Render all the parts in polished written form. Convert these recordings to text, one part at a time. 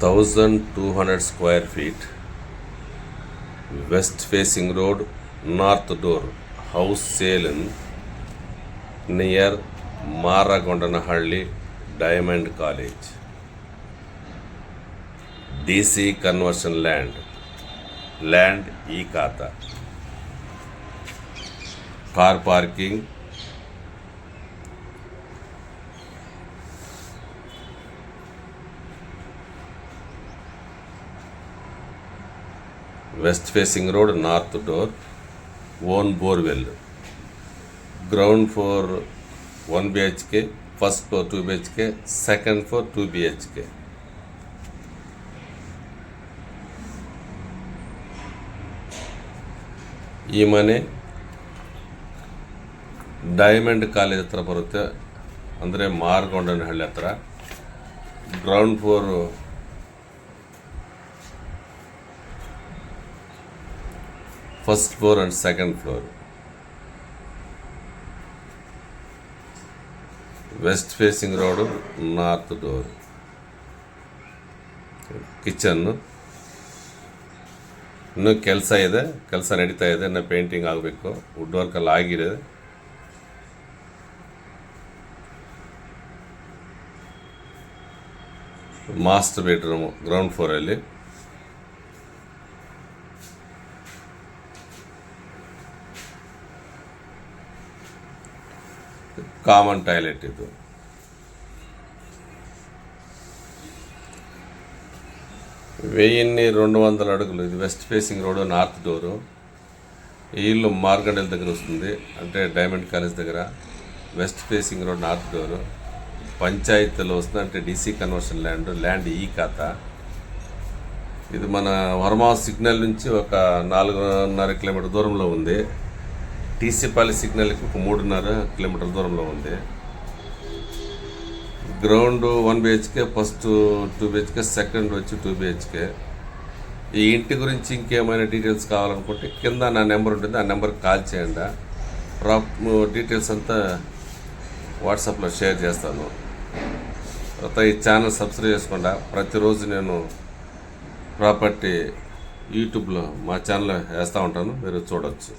1200 square feet, west facing road, north door, house sale in near Maragondanahಳ್ಳಿ, Diamond College. DC conversion land e-khata, car parking, west facing road, north door, own borewell, ground floor 1 BHK, first floor 2 BHK, second floor 2 BHK. ಈ ಮನೆ diamond college ಹತ್ರ ಬರುತ್ತೆ, ಅಂದರೆ ಮಾರಗೊಂಡನಹಳ್ಳಿ ಹತ್ರ. Ground floor first floor and second floor. West facing road, north door, kitchen. ಇನ್ನೂ ಕೆಲಸ ನಡೀತಾ ಇದೆ, ಇನ್ನೂ ಪೇಂಟಿಂಗ್ ಆಗಬೇಕು, ವುಡ್ ವರ್ಕಲ್ಲಿ ಆಗಿದೆ. ಮಾಸ್ಟರ್ ಬೆಡ್ರೂಮು ಗ್ರೌಂಡ್ ಫ್ಲೋರಲ್ಲಿ. ಕಾಮನ್ ಟಾಯ್ಲೆಟ್ ಇದು. వెయ్యిన్ని 200 అడుగులు. ఇది west facing road, north door. ఈ ఇల్లు మార్గండెల్ దగ్గర వస్తుంది, అంటే డైమండ్ కాలేజ్ దగ్గర. West facing road, north door. పంచాయతీలో వస్తుంది, అంటే డీసీ కన్వర్షన్ ల్యాండ్ ఈ ఖాతా. ఇది మన వర్మా సిగ్నల్ నుంచి ఒక 4.5 కిలోమీటర్ దూరంలో ఉంది. టీసీపల్లి సిగ్నల్కి ఒక 3.5 కిలోమీటర్ దూరంలో ఉంది. Ground 1 BHK, first 2 BHK, second వచ్చి 2 BHK. ఈ ఇంటి గురించి ఇంకేమైనా డీటెయిల్స్ కావాలనుకుంటే కింద నా నెంబర్ ఉంటుంది, ఆ నెంబర్కి కాల్ చేయండి. డీటెయిల్స్ అంతా వాట్సాప్లో షేర్ చేస్తాను. తర్వాత ఈ ఛానల్ సబ్స్క్రైబ్ చేసుకోండి. ప్రతిరోజు నేను ప్రాపర్టీ యూట్యూబ్లో మా ఛానల్లో వేస్తూ ఉంటాను, మీరు చూడవచ్చు.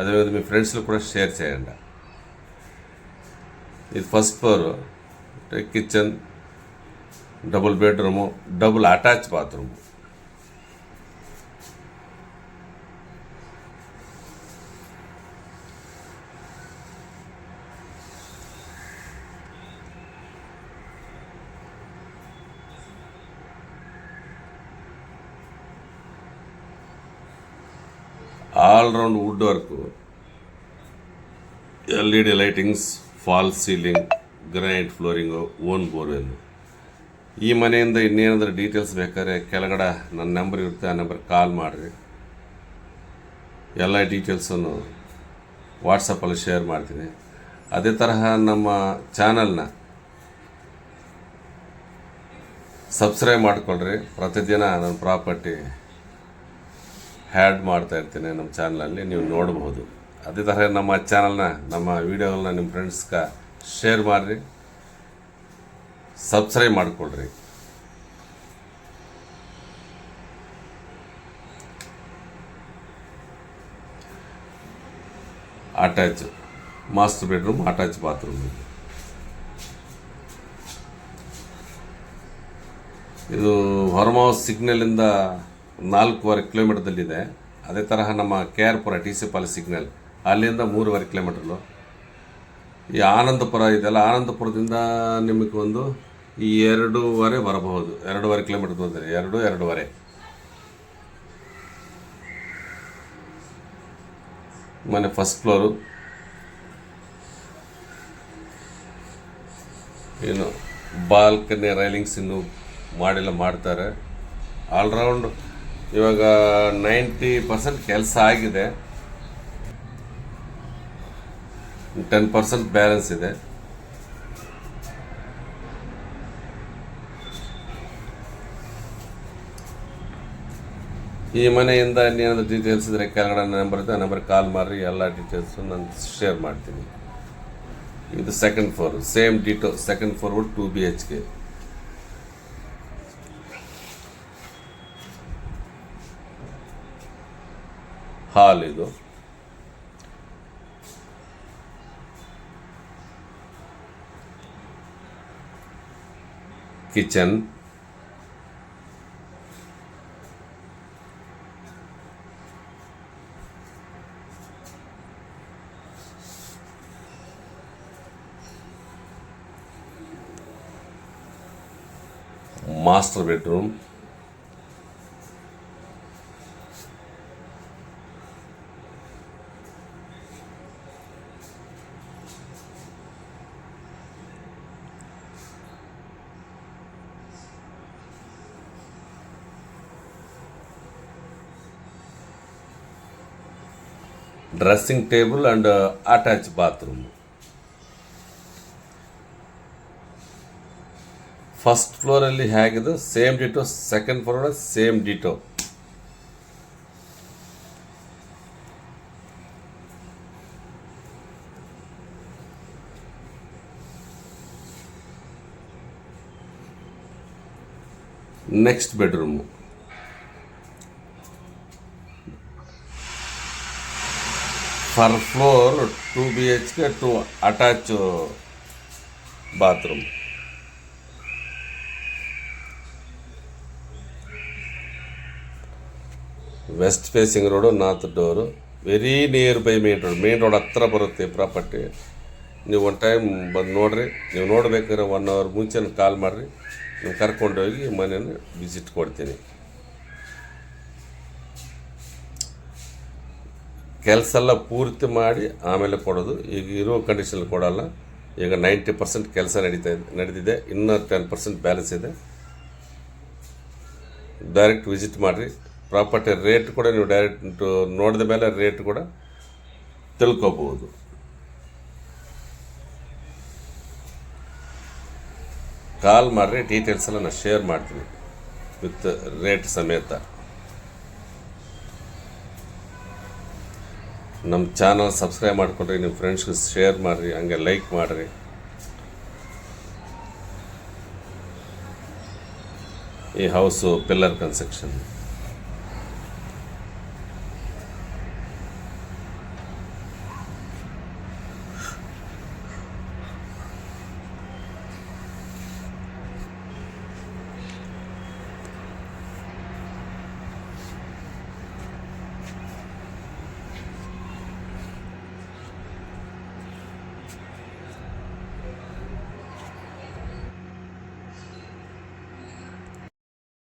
అదేవిధంగా మీ ఫ్రెండ్స్లో కూడా షేర్ చేయండి. ఇది first floor, kitchen, double bedroom, double attach bathroom. All round wood work, LED lightings, fall ceiling, granite flooring, own borewell. ಈ ಮನೆಯಿಂದ ಇನ್ನೇನಾದರೂ ಡೀಟೇಲ್ಸ್ ಬೇಕಾದ್ರೆ ಕೆಳಗಡೆ ನನ್ನ ನಂಬರ್ ಇರುತ್ತೆ, ಆ ನಂಬರ್ ಕಾಲ್ ಮಾಡಿರಿ. ಎಲ್ಲ ಡೀಟೇಲ್ಸನ್ನು ವಾಟ್ಸಪ್ಪಲ್ಲಿ ಶೇರ್ ಮಾಡ್ತೀನಿ. ಅದೇ ತರಹ ನಮ್ಮ ಚಾನಲ್ನ ಸಬ್ಸ್ಕ್ರೈಬ್ ಮಾಡಿಕೊಳ್ಳ್ರಿ. ಪ್ರತಿದಿನ ನನ್ನ ಪ್ರಾಪರ್ಟಿ ಹ್ಯಾಡ್ ಮಾಡ್ತಾ ಇರ್ತೀನಿ ನಮ್ಮ ಚಾನಲಲ್ಲಿ, ನೀವು ನೋಡಬಹುದು. ಅದೇ ಥರ ನಮ್ಮ ಚಾನಲ್ನ, ನಮ್ಮ ವೀಡಿಯೋಗಳನ್ನ ನಿಮ್ಮ ಫ್ರೆಂಡ್ಸ್ಗೆ ಶೇರ್ ಮಾಡಿರಿ, ಸಬ್ಸ್ಕ್ರೈಬ್ ಮಾಡಿಕೊಳ್ರಿ. Attach master bedroom, attach bathroom. ಇದು ಹೊರಮಾವ್ ಸಿಗ್ನಲಿಂದ 4.5 ಕಿಲೋಮೀಟರ್ದಲ್ಲಿದೆ. ಅದೇ ತರಹ ನಮ್ಮ KR ಪುರ ಟಿಸಿಪಲ್ಲಿ ಸಿಗ್ನಲ್, ಅಲ್ಲಿಂದ 3.5 ಕಿಲೋಮೀಟರ್ಲು. ಈ ಆನಂದಪುರ ಇದೆಲ್ಲ, ಆನಂದಪುರದಿಂದ ನಿಮಗೆ ಒಂದು 2.5 ಬರಬಹುದು. 2.5 ಕಿಲೋಮೀಟರ್ ಬಂದರೆ 2.5. ಮನೆ ಫಸ್ಟ್ ಫ್ಲೋರು. ಏನು ಬಾಲ್ಕನಿ ರೈಲಿಂಗ್ಸ್ ಇನ್ನೂ ಮಾಡ್ತಾರೆ. ಆಲ್ರೌಂಡ್ ಇವಾಗ 90% ಕೆಲಸ ಆಗಿದೆ, 10% ಬ್ಯಾಲೆನ್ಸ್ ಇದೆ. ಈ ಮನೆಯಿಂದ ಇನ್ನೇನಾದರೂ ಡೀಟೇಲ್ಸ್ ಇದ್ದರೆ ಕೆಳಗಡೆ ನಂಬರ್ ಇದೆ, ಆ ನಂಬರ್ ಕಾಲ್ ಮಾಡಿರಿ. ಎಲ್ಲ ಡೀಟೇಲ್ಸು ನಾನು ಶೇರ್ ಮಾಡ್ತೀನಿ. ಇದು second floor, same ditto. Second floor 2 BHK. ಹಾಲ್ ಇದು. Kitchen, master bedroom, dressing table and attach bathroom. First ಫ್ಲೋರಲ್ಲಿ ಹೇಗಿದೆ same ditto, second floor same ditto. Next bedroom, per floor 2 BHK 2 attached bathroom. West facing road, north door, very near by main road ಹತ್ರ ಬರುತ್ತೆ property. ನೀವು ಒಂದು time ಬಂದು ನೋಡಿರಿ. ನೀವು ನೋಡ್ಬೇಕಾದ್ರೆ 1 hour ಮುಂಚೆ ಕಾಲ್ ಮಾಡಿರಿ, ನೀವು ಕರ್ಕೊಂಡೋಗಿ ಮನೇನ ವಿಸಿಟ್ ಕೊಡ್ತೀನಿ. ಕೆಲಸ ಎಲ್ಲ ಪೂರ್ತಿ ಮಾಡಿ ಆಮೇಲೆ ಕೊಡೋದು. ಈಗ ಇರೋ ಕಂಡೀಷನ್ ಕೊಡೋಲ್ಲ. ಈಗ 90% ಕೆಲಸ ನಡೆದಿದೆ, ಇನ್ನೂ 10% ಬ್ಯಾಲೆನ್ಸ್ ಇದೆ. ಡೈರೆಕ್ಟ್ ವಿಸಿಟ್ ಮಾಡಿರಿ. ಪ್ರಾಪರ್ಟಿ ರೇಟ್ ಕೂಡ ನೀವು ಡೈರೆಕ್ಟ್ ನೋಡಿದ ಮೇಲೆ ರೇಟ್ ಕೂಡ ತಿಳ್ಕೊಬೋದು. ಕಾಲ್ ಮಾಡಿರಿ, ಡೀಟೇಲ್ಸ್ ಎಲ್ಲ ನಾನು ಶೇರ್ ಮಾಡ್ತೀನಿ ವಿತ್ ರೇಟ್ ಸಮೇತ. ನಮ್ಮ ಚಾನಲ್ ಸಬ್ಸ್ಕ್ರೈಬ್ ಮಾಡಿಕೊಂಡ್ರಿ, ನಿಮ್ಮ ಫ್ರೆಂಡ್ಸ್ಗೆ ಶೇರ್ ಮಾಡಿರಿ, ಹಂಗೆ ಲೈಕ್ ಮಾಡಿರಿ. ಈ ಹೌಸು ಪಿಲ್ಲರ್ ಕನ್ಸ್ಟ್ರಕ್ಷನ್.